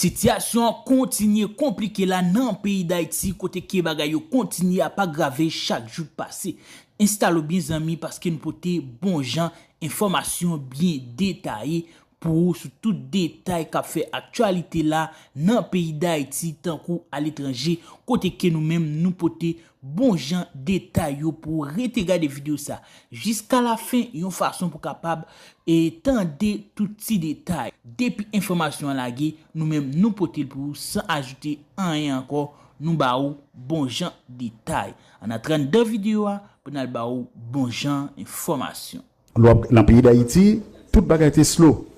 Situation continue compliquée là dans le pays d'Haïti, côté que bagay yo continue à pas graver chaque jour passé. Installe bien amis parce que nous porter bon gens information bien détaillée pour sur tout détail qu'a fait actualité là dans le pays d'Haïti tant qu'à l'étranger côté que nous même nous porter bon gens détail pour regarder vidéo ça jusqu'à la fin une façon pour capable et tendre tout petit détail depuis information la nous même nous porter pour sans ajouter rien encore nous baou bon gens détail en train de vidéo pour nous baou bon gens information dans le pays d'Haïti tout bagay était slow.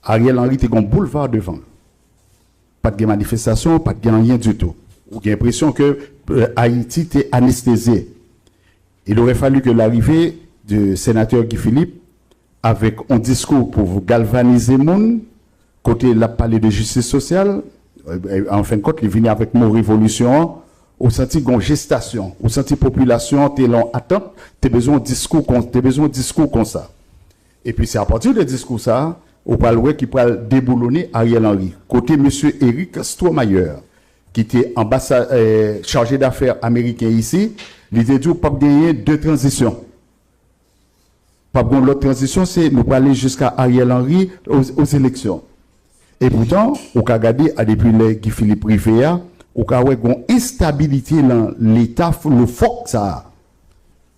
Ariel Henry était un boulevard devant. Pas de manifestation, pas de rien du tout. Vous avez l'impression que Haïti était anesthésié. Il aurait fallu que l'arrivée du sénateur Guy Philippe, avec un discours pour vous galvaniser le monde, côté la palais de justice sociale, en fin de compte, il venait avec nos révolutions, au senti une gestation, au senti population, t'es long attente, t'as besoin de discours comme ça. Et puis c'est à partir de discours ça, on parle qui pourrait déboulonner Ariel Henry. Côté monsieur Eric Stromayer, qui était chargé d'affaires américain ici, il était dit pas gagner deux transitions. Pas bon l'autre transition, c'est nous parler jusqu'à Ariel Henry aux élections. Et pourtant, on a regardé depuis les Guy Philippe Rivera, on a une instabilité dans l'État, le FOC ça.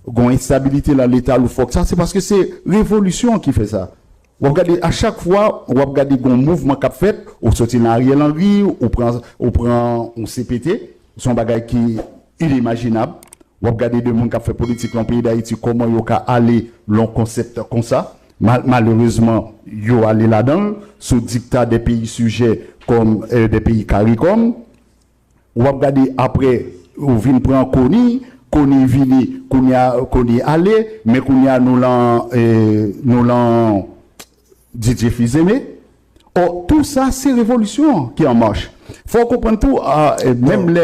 Une instabilité dans l'État, le FOC ça, c'est parce que c'est révolution qui fait ça. Vous regardez à chaque fois, vous regardez un mouvement qu'a fait, on sortit dans Ariel Henry, on prend un CPT, son bagage qui est inimaginable. Vous regardez des gens qui ont fait politique dans le pays d'Haïti, comment ils ont allé dans concept comme ça. Malheureusement, ils ont allé là-dedans, sous dictat des pays sujets comme des pays CARICOM. Vous regardez après, vous venez prendre Koni vini, Koni allé, mais Koni a nous l'en Didier Fils-Aimé. Oh, tout ça, c'est révolution qui est en marche. Faut comprendre tout, même les...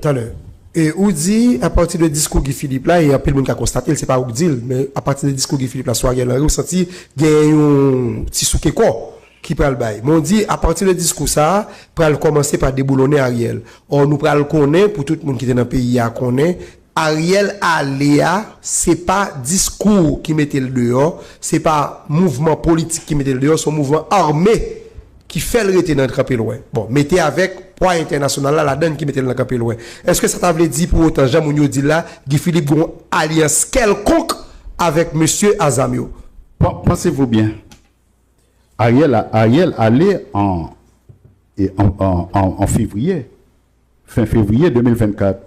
T'as le. Et ou dit, à partir du discours Guy Philippe là, et un peu le monde qui a constaté, c'est pas ou dit, mais à partir du discours Guy Philippe là, soit Ariel Henry, vous senti, il y a un petit souké quoi, qui prend le bail. Mais on dit, à partir du discours ça, pral commencer par déboulonner Ariel. Or, nous pral connaître, pour tout le monde qui est dans le pays, à connaître, Ariel Aléa, c'est pas discours qui mettait le dehors, c'est pas mouvement politique qui mettait le dehors, c'est un mouvement armé qui fait le rester dans le campé loin. Bon, mettez avec poids international là, la donne qui mettait dans le campé loin. Est-ce que ça t'avait dit pour autant, Jean Mounio dit là, Guy Philippe une alliance quelconque avec monsieur Azamio? Pensez-vous bien, Ariel allait en février, fin février 2024.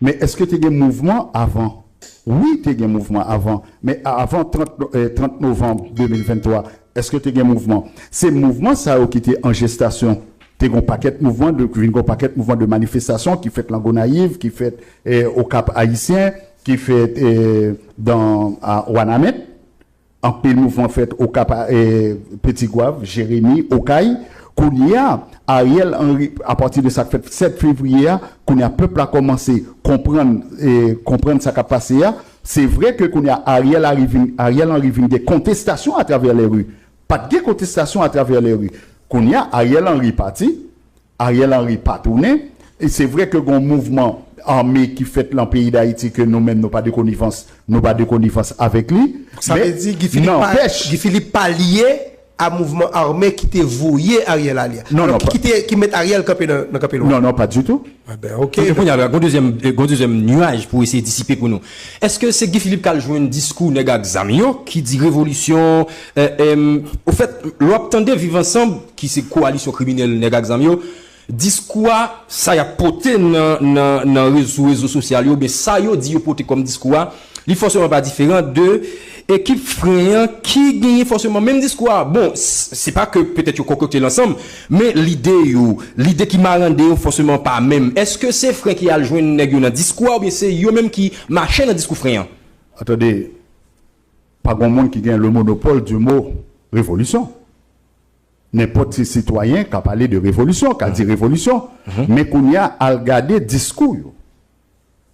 Mais est-ce que tu as un mouvement avant? Oui, tu as un mouvement avant. Mais avant 30 novembre 2023, est-ce que tu as un mouvement? Ces mouvements, ça a été en gestation. Tu as un paquet de mouvements, de manifestations qui fait l'Ango Naïve, qui fait au Cap Haïtien, qui fait à Ouanamet. En pile mouvement fait au Cap Petit Gouave, Jérémy, Okaï. Qu'on y a Ariel Henry, à partir de ça fait 7 février, qu'on y a peuple a commencé comprendre ça qui a passé. C'est vrai que qu'on y a Ariel Henry des contestations à travers les rues. Pas de contestations à travers les rues. Qu'on y a Ariel Henry parti, Ariel Henry pas tourné. Et c'est vrai que un mouvement armé qui fait dans le pays d'Haïti que nous-mêmes n'avons pas de connivence avec lui. Ça veut dire Guy Philippe pas lié à mouvement armé qui était voué Ariel Alia. Non, qui met Ariel campé dans le campé loin. Non, pas du tout. Ah ben, ok. Il y a un deuxième nuage pour essayer de dissiper pour nous. Est-ce que c'est Guy Philippe qui a joué un discours négatif Zamio qui dit révolution, au fait, l'obtendez vivre ensemble, qui c'est coalition criminelle négatif Zamio, discours, ça y a porté dans les réseaux sociaux, mais ça y a dit porté comme discours, il forcément pas différent de équipe frère qui gagne forcément même discours. Bon, c'est pas que peut-être vous concoctez l'ensemble, mais l'idée qui m'a rendu forcément pas même. Est-ce que c'est frère qui a joué un discours ou bien c'est eux même qui marche dans discours frère? Attendez, pas grand monde qui gagne le monopole du mot révolution. N'importe quel citoyen qui a parlé de révolution, qui a dit révolution, mais qu'on y a à regarder discours,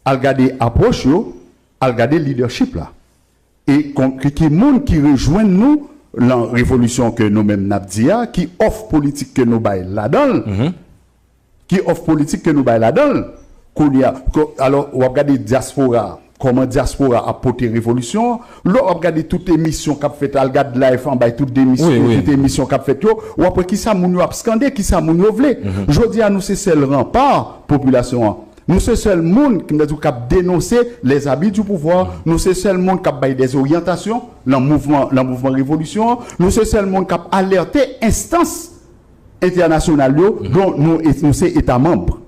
à regarder approche, à regarder leadership là. Et qui monde qui rejoint nous la révolution que nous-mêmes n'a dit, qui offre politique que nous bail là-dedans, qui offre politique que nous bail là-dedans, alors, on va regarder diaspora, comment diaspora a porté révolution, là, on va regarder toute émission qu'a fait, on regarde live, on va toute émission qu'a fait, ou après qui ça moun a scandé, qui ça moun vle. Je dis à nous, c'est seul rempart, population. Nous, c'est seul monde qui nous a dénoncé les habits du pouvoir. Nous, c'est seul monde qui a baillé des orientations, le mouvement révolution. Nous, c'est seul monde qui a alerté instances internationales dont nous sommes États membres.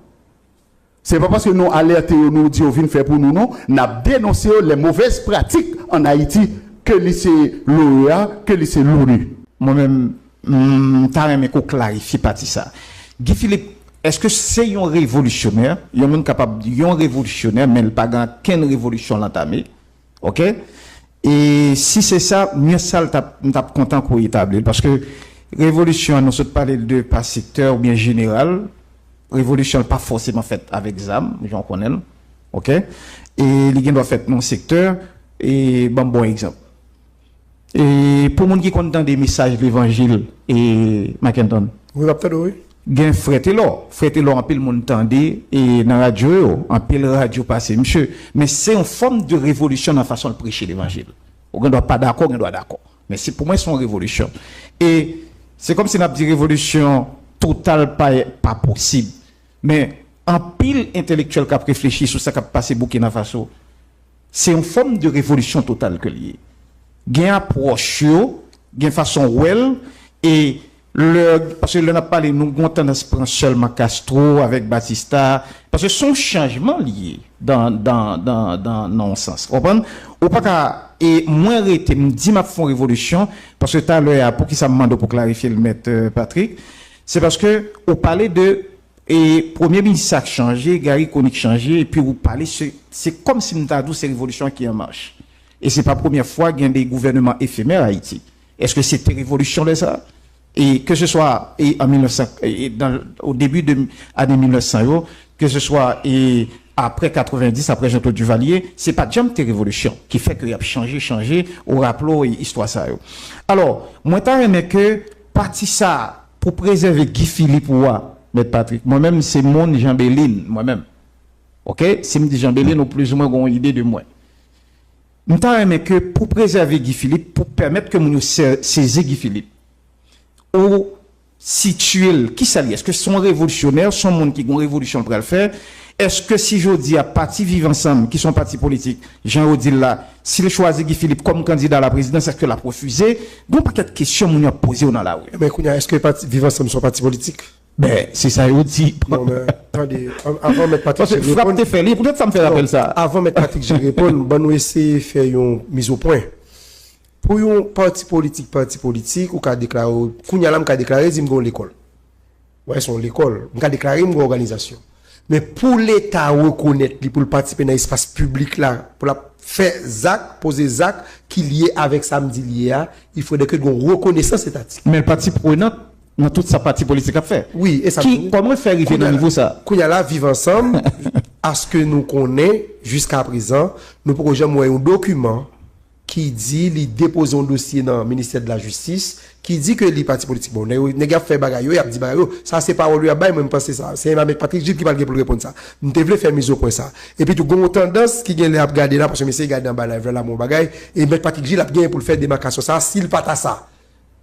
C'est pas parce que nous alertons, nous disons, viens faire pour nous, non. Nous avons dénoncé les mauvaises pratiques en Haïti que lycée l'OEA, que lycée l'ONU. Moi-même, t'as aimé qu'on clarifie pas ça. Guy Philippe, est-ce que c'est un révolutionnaire? Il y a même capable de un révolutionnaire, mais il n'a pas qu'une révolution l'entamée. OK? Et si c'est ça, mieux ça, nous sommes content qu'on établit. Parce que révolution, nous sommes parlé de par secteur ou bien général. Révolution pas forcément faite avec ZAM, j'en connais. OK? Et les doit faire dans le secteur. Et bon exemple. Et pour les gens qui comptent des messages de l'évangile et Mackinton. Oui, peut-être, oui. Gen Frételor en pile monde tendé et dans radio en pile radio passé monsieur mais c'est une forme de révolution dans la façon de prêcher l'évangile. On doit pas d'accord, on doit d'accord. Mais c'est pour moi c'est une révolution. Et c'est comme si on a dit révolution totale pas possible. Mais en pile intellectuel qui a réfléchi sur ça qui a passé Burkina Faso. C'est une forme de révolution totale que lié. Gen approche gen façon well et parce que l'on a parlé, nous avons tendance à prendre seulement Castro avec Batista, parce que son changement lié dans le sens. Vous comprenez? Ou pas qu'à, et moins arrêter, me dit ma fond révolution, parce que tout à l'heure, pour qui ça me demande pour clarifier le maître Patrick, c'est parce que, on parlait de, et premier ministre a changé, Gary Konik changé, et puis vous parlez, c'est comme si nous avons ces révolutions qui en marche. Et c'est pas la première fois qu'il y a des gouvernements éphémères à Haïti. Est-ce que c'était révolution de ça? Et que ce soit en 1900, au début de l'année 1900, que ce soit après 90, après Jean-Claude Duvalier, c'est pas jamais tes révolutions qui fait qu'il a changé, au rappelot et histoire ça. Alors, moi, t'as aimé que, parti ça, pour préserver Guy Philippe ou M. Patrick, moi-même, c'est mon Jean Béline, moi-même. OK? C'est mon Jean Béline, ou plus ou moins, ont une idée de moi. M'ta aimé que, pour préserver Guy Philippe, pour permettre que nous saisir Guy Philippe, ou situer qui s'allie, est-ce que son révolutionnaire, son monde qui a une révolution pour le faire, est-ce que si je dis à parti vivre ensemble, qui sont partis politiques, Jean-Odile là, s'il choisit Guy Philippe comme candidat à la présidence, est-ce que l'a refusé? Bon, pas de questions qu'on a posées dans la rue. Mais est-ce que parti vivre ensemble sont partis politiques? Ben, c'est ça, il dit. Non, mais attendez, avant de mettre Patrick, je réponds. Peut-être ça me fait rappel ça. Avant de mettre Patrick, je réponds, nous essayer de faire une mise au point. Pour un parti politique, ou qu'a déclaré, Kounyala m'a déclaré, dit m'gon l'école. Ouais, son l'école. M'a déclaré m'gon organisation. Mais pour l'État reconnaître, pour participer dans l'espace public là, pour la faire ZAC, poser ZAC, qui lié avec samedi lié, il faudrait que nous reconnaissance étatique. Mais le parti prenant, dans toute sa partie politique à faire. Oui, et ça. Comment faire arriver dans le niveau ça? Kounyala vivent ensemble, à ce que nous connaissons jusqu'à présent, nous pouvons jamais un document qui dit, il dépose un dossier dans le ministère de la Justice, qui dit que les partis politiques, bon, les gars fait bagaille, il a dit bagaille, ça c'est pas lui à bail, même penser ça. C'est avec Patrick Gilles qui va pour répondre ça. Nous devons faire mise au point ça. Et puis tout gon tendance qui gagne à regarder là parce que monsieur regarde dans bagaille là mon bagaille et mettre Patrick Gilles a gagné pour faire démarcation ça s'il pas à ça.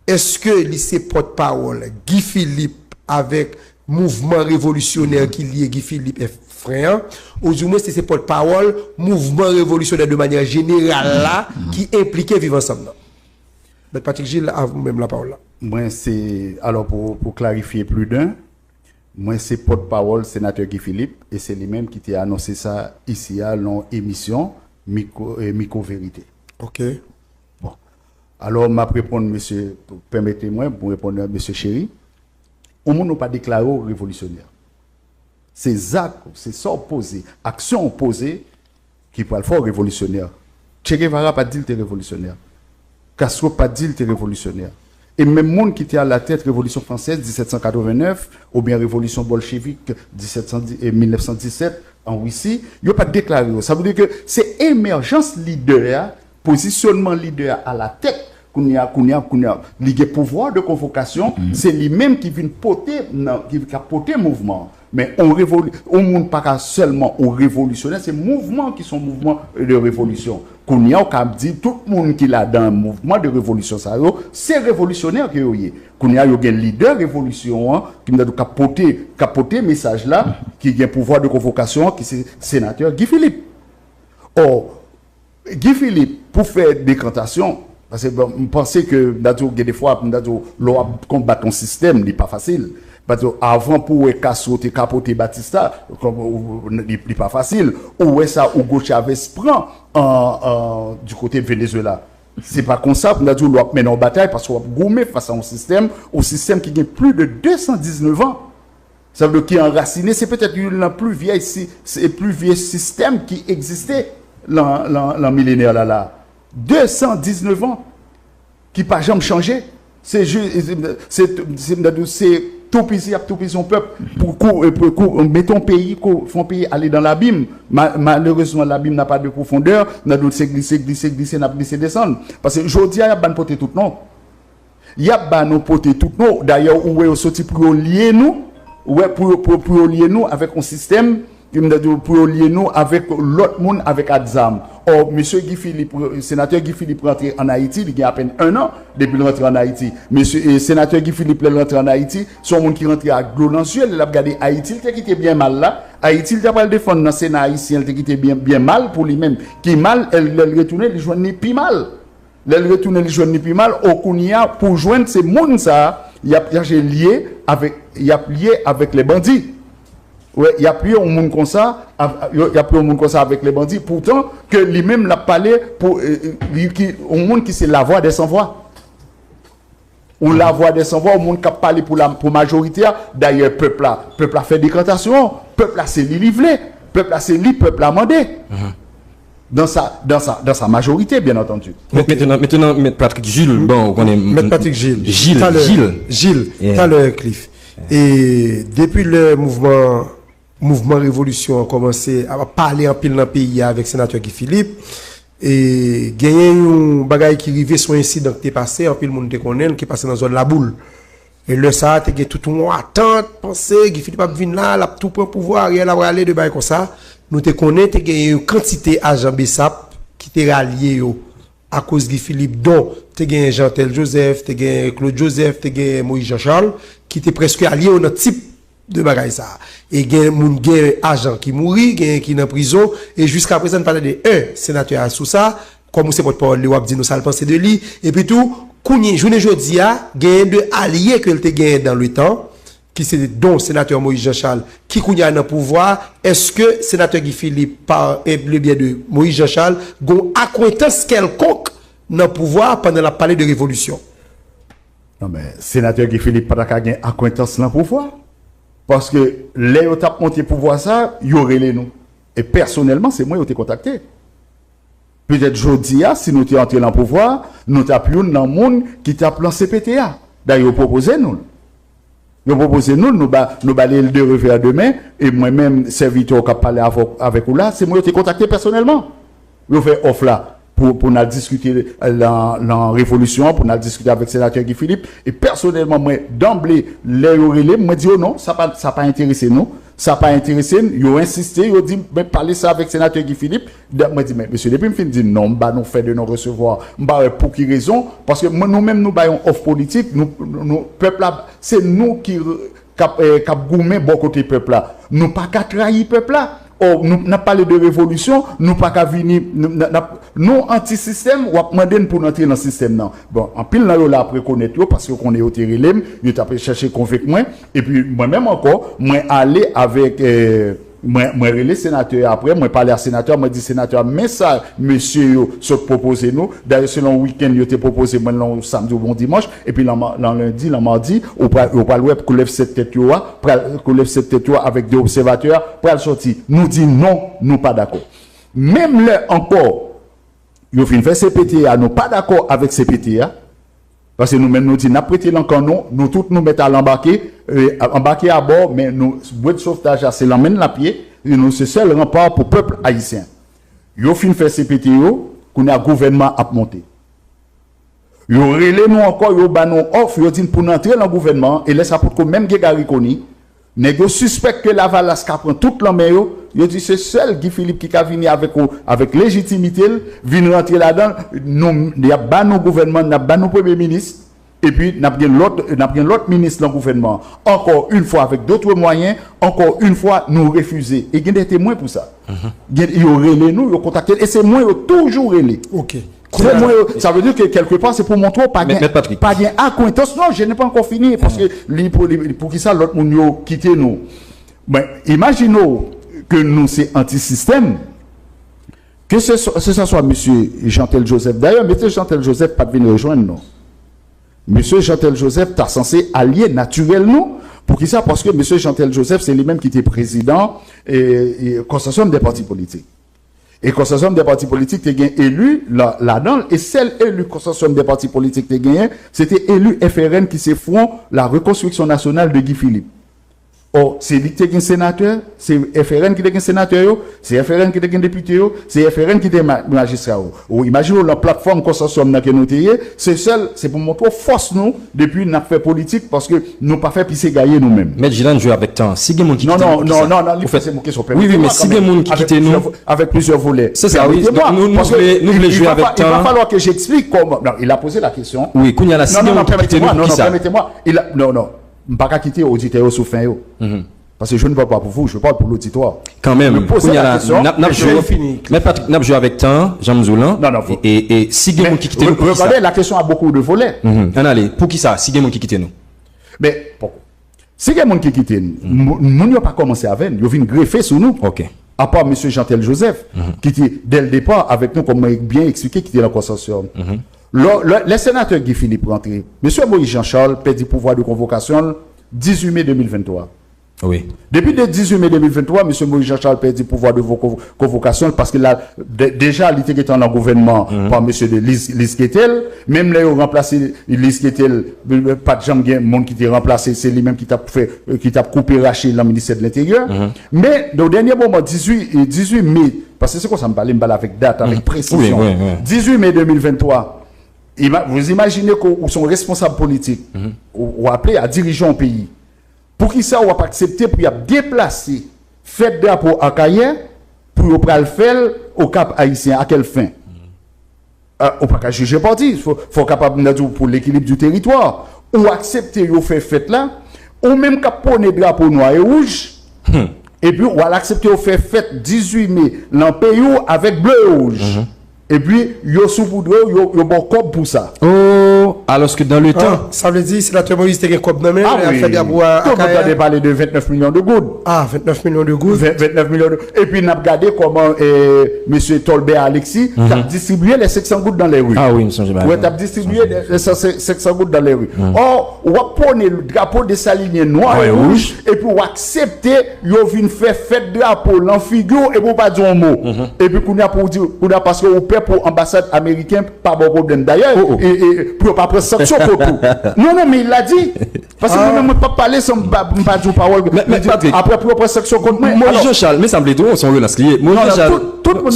Est-ce que lycée porte-parole Guy Philippe avec mouvement révolutionnaire qui lié Guy Philippe est frère, ou du moins c'est porte-parole mouvement révolutionnaire de manière générale là qui impliquait vivre ensemble. Mais Patrick Gilles a vous-même la parole là. Moi c'est alors pour clarifier plus d'un, moi c'est porte-parole sénateur Guy Philippe et c'est lui-même qui t'a annoncé ça ici à l'émission Micro Vérité. OK. Bon. Alors m'a répondre monsieur permettez-moi pour répondre à monsieur Chéri. On ne pas déclaré révolutionnaire. C'est actes, c'est ça opposé, action opposée qui peut le faire révolutionnaire. Che Guevara pas dit qu'il était révolutionnaire. Castro pas dit qu'il était révolutionnaire. Et même monde qui était à la tête révolution française 1789 ou bien révolution bolchevique 1917 en Russie, il n'a pas déclaré. Ça veut dire que c'est émergence leader, positionnement leader à la tête les pouvoir de convocation, c'est lui-même qui vient porter mouvement. Mais on monde pas seulement au révolutionnaire, c'est mouvement qui sont mouvements de révolution. Qu'on y a dit tout le monde qui l'a dans un mouvement de révolution ça c'est révolutionnaire que y qu'on y a un leader révolution qui m'a capoter message là qui a un pouvoir de convocation qui c'est sénateur Guy Philippe. Or Guy Philippe pour faire décantation parce que je pense que des fois combattre un système n'est pas facile. Parce que avant pour capoter Batista n'est pas facile. Ou est ça Hugo Chavez prend du côté de Venezuela. C'est pas comme ça qu'on a dit on doit mener en bataille parce qu'on va gommer face à un système qui a plus de 219 ans. Ça veut dire qu'il est enraciné, c'est peut-être le plus vieux système qui existait l'an millénaire là. 219 ans qui n'a pas jamais changé. C'est tout pays son peuple pour mettre ton pays aller dans l'abîme. Malheureusement l'abîme n'a pas de profondeur, n'a d'autres glisser n'a glisser descendre parce que aujourd'hui il y a ban porter tout non. Il y a ban porter tout non. D'ailleurs où est sorti pour lier nous, pour lier nous avec un système pour lier nous avec l'autre monde avec Adzam. Or, monsieur Guy Philippe, sénateur Guy Philippe rentré en Haïti, il y a à peine 1 an depuis le rentré en Haïti. Monsieur sénateur Guy Philippe le rentré en Haïti, son monde qui rentré à Glo dans ciel, il a regardé Haïti, il était bien mal là. Haïti, il a pas le défendre dans le Sénat haïtien, il était bien mal pour lui-même. Qui mal, elle retourner, il joindre plus mal. Elle retourner, il joindre plus mal. Au Kounia, pour joindre ces monde ça, il a lié avec les bandits. Ouais, il y a plus un monde comme ça, avec les bandits. Pourtant, que lui-même l'a parlé pour un monde qui c'est la voix des sans-voix. Ou la voix des sans-voix, un monde qui a parlé pour majorité. D'ailleurs, peuple a fait décantation, peuple a c'est livré, peuple a c'est peuple a mandé. Dans sa majorité, bien entendu. Maintenant, M. Patrick Gilles, bon, on est. M. Patrick Gilles. Gilles. T'as le Cliff. Et depuis le mouvement révolution a commencé à parler en pile dans le pays avec sénateur Guy Philippe et gagné un bagaille qui arrivait sur un incident qui est passé en pile monde te connaît qui est passé dans zone la boule et le ça te tout le monde attend penser Guy Philippe va venir là la tout prend pouvoir il va aller de bail comme ça nous te connaît te gagné une quantité agent Bessap qui te rallié à cause Guy Philippe dont te gagné Jean-Tel Joseph te gagné Claude Joseph te gagné Moïse Jean-Charles qui était presque allié au notre type de bagaille ça et gen moun gen agent qui mouri gen qui en prison et jusqu'à présent parler de un sénateur sous ça comme c'est votre parole ou dit nous ça le penser de lui et puis tout kouni journée jodi a gen de alliés que te gen dans le temps qui c'est dont sénateur Moïse Jean-Charles qui kouni a dans pouvoir est-ce que sénateur Guy Philippe par le biais de Moïse Jean-Charles gon acquaintance quelconque dans pouvoir pendant la parler de révolution? Non mais sénateur Guy Philippe pas gagner acquaintance dans pouvoir. Parce que les autres ont monté pour voir ça, ils auraient les nous. Et personnellement, c'est moi qui ai contacté. Peut-être jeudi, si nous étions entrés dans le pouvoir, nous appuyons dans le monde qui t'a plan CPTA. D'ailleurs, ils proposé nous. Ils proposé nous baler le 2 revers demain, et moi-même, serviteur qui a parlé avec vous là, c'est moi qui ai contacté personnellement. Ils ont fait offre là. Pour nous discuter la révolution, pour nous discuter avec le sénateur Guy Philippe. Et personnellement, moi, d'emblée, les relais, moi, dit, oh non, ça n'a pas intéressé nous. Ça n'a pas intéressé nous. Ils ont insisté, ils ont dit, mais parlez ça avec le sénateur Guy Philippe. Moi, je dis, mais monsieur, depuis, je me dis, non, bah, nous fait de nous recevoir. Bah, pour quelle raison? Parce que nous-mêmes, nous baillons offre politique, nous, peuple là, c'est nous qui, gourmet bon côté peuple là. Nous pas qu'à trahir peuple là. Oh, nous n'a parlé de révolution, nous pas qu'à venir, nous anti-système, ou à demander pour entrer dans le système. Non. Bon, en pile, là, là, après connaître, parce qu'on est au terrain, je t'ai cherché convaincre moi, et puis moi-même encore, moi aller avec, moi relais sénateur après, moi parler à sénateur, moi dit sénateur, mais ça, monsieur, se proposez nous, d'ailleurs, selon le week-end, il était proposé, moi, le samedi ou bon dimanche, et puis, le lundi, le mardi, on parle web, qu'on lève cette tête, avec des observateurs, pour le sortir. Nous dit non, nous pas d'accord. Même là encore, ils fin fait CPTA, nous pas d'accord avec CPTA, parce que nous-mêmes nous disons, n'a prêté l'encore nous tous nous mettons à l'embarquer, embarquer à bord, mais nous, boît de sauvetage, c'est l'emmène la pied, et nous, c'est seul rempart pour le peuple haïtien. Ils fin fait CPTA, qu'on a gouvernement à monter. Yo relé nous encore, yo ba nous offre, yo dit pour entrer dans le gouvernement, et laisse ça pour que même Gégari Koni, nèg yo suspect que la Valas ka prend toute la main yo dit c'est seul Guy Philippe qui a venu avec légitimité, vient rentrer là-dedans, nous y a ba nos gouvernement, n'a ba nos premier ministre. Et puis, n'a bien l'autre ministre dans le gouvernement. Encore une fois, avec d'autres moyens, encore une fois, nous refuser. Et il y a des témoins pour ça. Ils ont relé nous, ils ont contacté. Et c'est moi, ils ont toujours relé. Ok. Ça veut dire que quelque part, c'est pour montrer pas bien acquaintance. Non, je n'ai pas encore fini. Parce que pour qui ça, l'autre monde a quitté nous. Ben, imaginons que nous, c'est anti-système. Que ce soit M. Jean-Tel Joseph. D'ailleurs, M. Jean-Tel Joseph pas venir rejoindre nous. Monsieur Jean-Tel Joseph t'as censé allier naturel nous. Pour qui ça? Parce que monsieur Jean-Tel Joseph, c'est lui-même qui était président et consortium des partis politiques. Et consortium des partis politiques t'es gagné élu là-dedans. Et celle élu consortium des partis politiques t'es gagné, c'était élu FRN qui s'est font la reconstruction nationale de Guy Philippe. Oh, c'est lui qui est un sénateur, c'est FRN qui est un sénateur, c'est FRN qui est un député, c'est FRN qui est un magistrat. Ou imaginez la plateforme consortium que nous ayons, c'est pour montrer force nous depuis nous fait politique parce que nous pas fait pisser gagner nous-mêmes. Mais Gilan joue avec temps. Si quelqu'un qui non, c'est mon question. Oui, mais si quelqu'un qui quitte nous avec plusieurs volets. C'est ça, oui. Nous voulons jouer avec temps. Il va falloir que j'explique comment. Non, il a posé la question. Oui, quand il y a la permettez-moi. Non. Je ne vais pas quitter l'auditeur sous fin. Parce que je ne parle pas pour vous, je parle pour l'auditoire. Quand même, quand il y a la mais Patrick, n'a joué avec temps, Jean Mzoulan. Non. Et si quelqu'un qui quitte nous. Regardez, la question a beaucoup de volets. Allez, pour qui ça? Si quelqu'un qui quitte nous. Mais, pourquoi? Si quelqu'un qui quitte nous, nous n'avons pas commencé avec nous, ils viennent greffer sur nous. Ok. À part M. Jean-Tel Joseph, qui était dès le départ avec nous, comme on a bien expliqué, qui était dans le consortium. Le sénateur Guy Philippe rentré, M. Moïse Jean-Charles perd du pouvoir de convocation 18 mai 2023. Oui. Depuis le 18 mai 2023, M. Moïse Jean-Charles perd du pouvoir de convocation parce que là, déjà, il était dans le gouvernement par M. Lys Ketel. Même là, ils ont remplacé Lys Ketel, pas de gens, monde qui t'a remplacé, c'est lui-même qui t'a coupé, raché dans le ministère de l'Intérieur. Mais, au dernier moment, 18 mai, parce que c'est quoi ça me parle avec date, avec précision. 18 mai 2023. Vous imaginez qu'ils sont responsables politiques, ou appelés à diriger un pays. Pour qui ça, on va pas accepter pour y déplacer, fait drapeau à Kayen, pour y le faire au Cap haïtien. À quelle fin? On peut pas juger parti. Il faut capable de dire pour l'équilibre du territoire. Ou accepter de faire fête là, ou même qu'à poser drapeau noir et rouge. Et puis, on va l'accepter de faire fête 18 mai dans le pays avec bleu et rouge. Et puis, yo saupoudre, yo bon cop pour ça. Oh, alors que dans le temps. Ça veut dire, si la terroriste est un cop de main, elle fait des bois. Tout le monde a parlé de 29 millions de gouttes. Ah, 29 millions de gouttes. 29 millions de. Et puis, on a regardé comment M. Tolbert Alexis a distribué les 500 gouttes dans les rues. Ah oui, il me semble bien. Oui, tu as distribué les 500 gouttes dans les rues. Or, on va prendre le drapeau de sa ligne noire et rouge, et puis on va accepter, yo vient faire fête drapeau, l'enfigure, et pour pas dire un mot. Et puis, qu'on a pour dire, parce que pour l'ambassade américaine, pas bon problème d'ailleurs, et pour pas prendre sanction pour tout. Non, mais il l'a dit. Parce que moi-même, je ne peux pas parler sans pas dire parole. Mais après, pour prendre sanction contre moi. Moi, Jean-Charles, mais ça me semble son relance lié. Moi, Jean-Charles, tout le monde,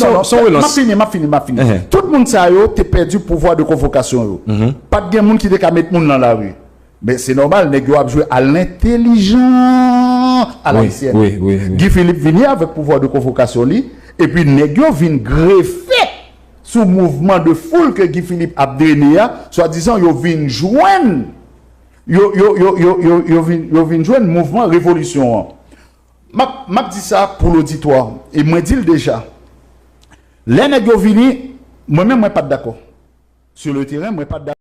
m'a fini. Tout le monde, ça y est, perdu le pouvoir de convocation. Pas de monde qui te mettre monde dans la rue. Mais c'est normal, les gars jouer à l'intelligence à l'haïtienne. Guy Philippe vient avec pouvoir de convocation, et puis les gars viennent greffer sous mouvement de foule que Guy Philippe a donné, soit disant, ils viennent joindre, ils viennent joindre mouvement révolution. M'a dit ça pour l'auditoire, et moi dit déjà, les nègres viennent, moi-même, moi pas d'accord. Sur le terrain, moi pas d'accord.